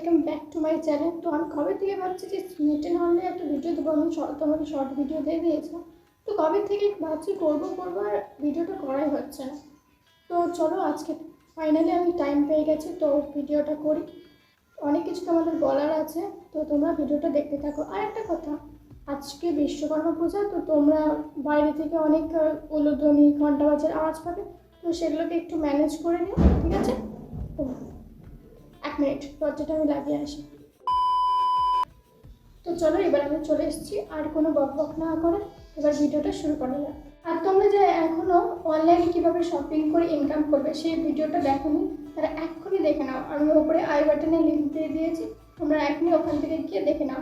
Welcome back to my channel. তো আমি কবে থেকে ভাবছি যে স্মিটেন হলে একটা ভিডিও দেবো। আমি তোমাকে শর্ট ভিডিও দিয়ে দিয়েছিলাম, তো কবে থেকে ভাবছি করবো আর ভিডিওটা করাই হচ্ছে না। তো চলো আজকে ফাইনালি আমি টাইম পেয়ে গেছি, তো ভিডিওটা করি। অনেক কিছু তোমাদের বলার আছে, তো তোমরা ভিডিওটা দেখতে থাকো। আর একটা কথা, আজকে বিশ্বকর্মা পূজা, তো তোমরা বাইরে থেকে অনেক উলুধ্বনি ঘন্টা বাজার আওয়াজ পাবে, তো সেগুলোকে একটু ম্যানেজ করে নিও, ঠিক আছে? এক মিনিট, দরজাটা আমি লাগিয়ে আসি। তো চলো এবার আমি চলে এসেছি, আর কোনো বক না করে এবার ভিডিওটা শুরু করা যাক। আর তোমরা যে এখনও অনলাইনে কীভাবে শপিং করে ইনকাম করবে সেই ভিডিওটা দেখোনি, তারা এক্ষুনি দেখে নাও। আমি ওপরে আই বাটনে লিঙ্ক দিয়ে দিয়েছি, তোমরা এখনই ওখান থেকে গিয়ে দেখে নাও।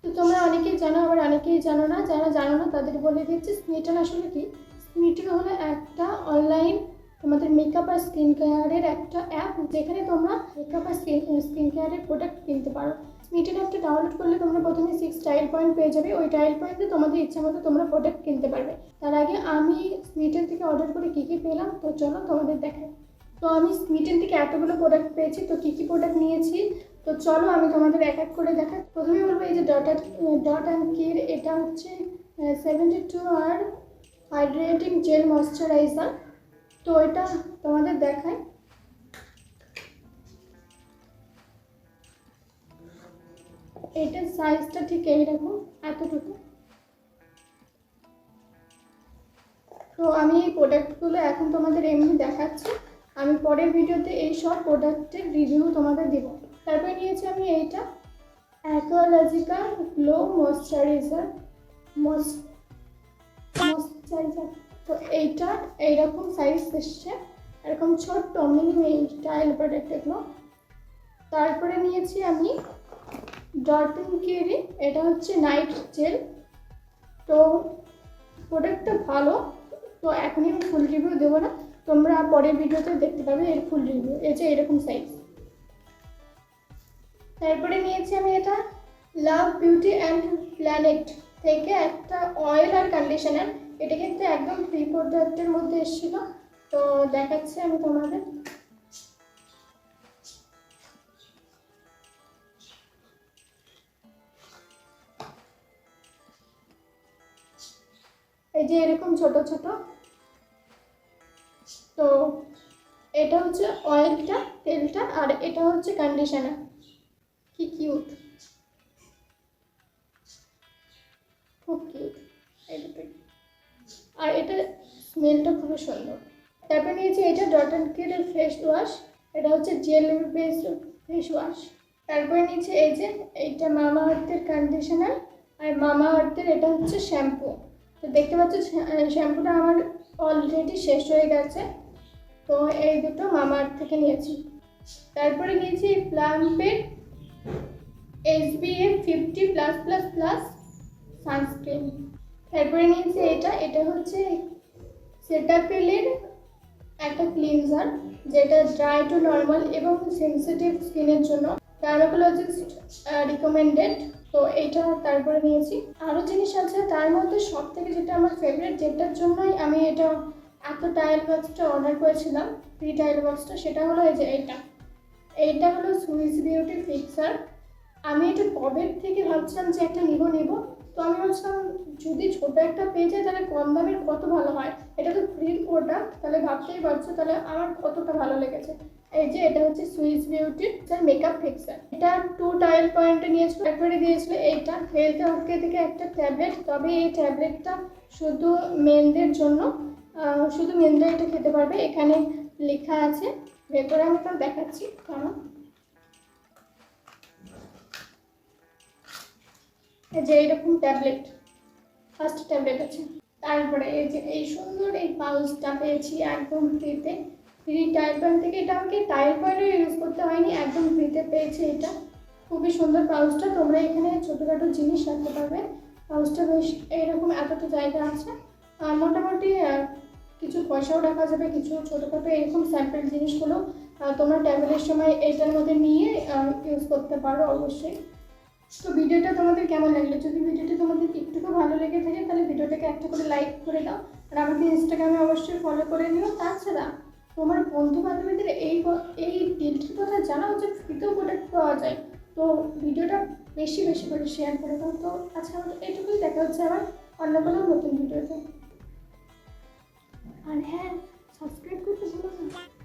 তো তোমরা অনেকেই জানো, আবার অনেকেই জানো না। যারা জানো না তাদের বলে দিচ্ছি স্মিটেন আসলে কি। স্মিটেন হলো একটা অনলাইন তোমাদের মেকআপ আর স্কিন কেয়ারের একটা অ্যাপ, যেখানে তোমরা মেকআপ আর স্কিন কেয়ারের প্রোডাক্ট কিনতে পারো। স্মিটেন অ্যাপটা ডাউনলোড করলে তোমরা প্রথমে 6 টাইল পয়েন্ট পেয়ে যাবে। ওই টাইল পয়েন্টে তোমাদের ইচ্ছা মতো তোমরা প্রোডাক্ট কিনতে পারবে। তার আগে আমি স্মিটেন থেকে অর্ডার করে কী কী পেলাম তো চলো তোমাদের দেখাই। তো আমি স্মিটেন থেকে এতগুলো প্রোডাক্ট পেয়েছি, তো কী কী প্রোডাক্ট নিয়েছি তো চলো আমি তোমাদের এক এক করে দেখাই। প্রথমে বলবো এই যে ডট অ্যান্ড কির, এটা হচ্ছে 72 আর হাইড্রেটিং জেল ময়শ্চারাইজার। তো এটা তোমাদের দেখায়। এটার সাইজটা ঠিক এইরকম, এতটুকু। তো আমি এই প্রোডাক্টগুলো এখন তোমাদের এমনি দেখাচ্ছি, আমি পরের ভিডিওতে এই সব প্রোডাক্টের রিভিউ তোমাদের দেব। তারপরে নিয়েছি আমি এইটা অ্যাকোয়ালজিকা গ্লো ময়শ্চারাইজার। তো এইটা এইরকম সাইজ এসছে, এরকম ছোট্ট মিনি টাইল প্রোডাক্ট এগুলো। তারপরে নিয়েছি আমি ডট অ্যান্ড কির, এটা হচ্ছে নাইট জেল। তো প্রোডাক্টটা ভালো, তো এখনই আমি ফুল রিভিউ দেবো না, তোমরা পরের ভিডিওতে দেখতে পাবে এর ফুল রিভিউ। এই যে এরকম সাইজ। তারপরে নিয়েছি আমি এটা লাভ বিউটি অ্যান্ড প্ল্যানেট থেকে একটা অয়েল আর কন্ডিশনার। এটা কিন্তু একদম ফ্রি প্রোডাক্টের মধ্যে এসেছিল, তো দেখাচ্ছি আমি তোমাদের। এই যে এরকম ছোট ছোট। তো এটা হচ্ছে অয়েলটা, তেলটা, আর এটা হচ্ছে কন্ডিশনার। কি কিউট, খুব কিউট এই দুটোই। আর এটা স্মেলটা খুবই সুন্দর। তারপর নিয়েছি এটা dot and key face wash, এটা হচ্ছে জেল বেসড ফেস ওয়াশ। তারপরে নিয়েছি এই যে এইটা মামা আর্থের কন্ডিশনার, আর মামা আর্থের এটা হচ্ছে শ্যাম্পু। তো দেখতে পাচ্ছ শ্যাম্পুটা আমার অলরেডি শেষ হয়ে গেছে, তো এই দুটো মামা আর্থ থেকে নিয়েছি। তারপরে নিয়েছি প্লাম্পের SPF 50+++ সানস্ক্রিন। তারপরে নিয়েছি এটা হচ্ছে সেটাফিলের একটা ক্লিনজার, যেটা ড্রাই টু নর্মাল এবং সেন্সিটিভ স্কিনের জন্য ডার্মাটোলজিস্ট রিকমেন্ডেড। তো এইটা তারপরে নিয়েছি। আরও জিনিস আছে, তার মধ্যে সব থেকে যেটা আমার ফেভারিট, যেটার জন্যই আমি এটা এত টাইল বক্সটা অর্ডার করেছিলাম, ফ্রি টাইল বক্সটা, সেটা হলো এই যে এইটা হলো সুইস বিউটি ফিক্সার। আমি এটা কবে থেকে ভাবছিলাম যে একটা নিব, তো আমি ভাবছিলাম যদি ছোটো একটা পেয়ে যায় তাহলে কম দামের কত ভালো হয়। এটা তো ফ্রি প্রোডাক্ট, তাহলে ভাবতেই পারছো তাহলে আমার কতটা ভালো লেগেছে। এই যে এটা হচ্ছে সুইস বিউটির মেকআপ ফিক্সার। এটা 2 টাইল পয়েন্টে নিয়েছিল। তারপরে দিয়েছিল এইটা হেলথ ওকে থেকে একটা ট্যাবলেট, তবে এই ট্যাবলেটটা শুধু মেনদের জন্য, শুধু মেনরা এটা খেতে পারবে। এখানে লেখা আছে, ভেতরে আমি তো দেখাচ্ছি কেমন। যে এইরকম ট্যাবলেট, ফার্স্ট ট্যাবলেট আছে। তারপরে এই যে এই সুন্দর এই পাউচটা পেয়েছি একদম ফ্রিতে, ফ্রি টাইল পয়েন্ট থেকে। এটা আমাকে টাইল পয়েন্টও ইউজ করতে হয়নি, একদম ফ্রিতে পেয়েছি। এটা খুবই সুন্দর পাউচটা, তোমরা এখানে ছোটোখাটো জিনিস রাখতে পারবে। পাউচটা বেশ এইরকম, এতটা জায়গা আছে, মোটামুটি কিছু পয়সাও রাখা যাবে, কিছু ছোটোখাটো এরকম স্যাম্পল জিনিসগুলো তোমরা ট্যাবলেটের সময় এইটার মধ্যে নিয়ে ইউজ করতে পারো অবশ্যই। তো ভিডিওটা তোমাদের কেমন লাগলো? যদি ভিডিওটা তোমাদের একটুকু ভালো লেগে থাকে তাহলে ভিডিওটাকে একটা করে লাইক করে দাও, আর আমাকে ইনস্টাগ্রামে অবশ্যই ফলো করে নিও। তাছাড়া তোমার বন্ধু বান্ধবীদের এই ডিলটির কথা জানাও যে ফ্রিতেও প্রোডাক্ট পাওয়া যায়। তো ভিডিওটা বেশি বেশি করে শেয়ার করে দাও। তো আচ্ছা, আমাদের এইটুকুই, দেখা হচ্ছে আবার অন্য কোনো নতুন ভিডিওতে। আর হ্যাঁ, সাবস্ক্রাইব করতে ভুলো না।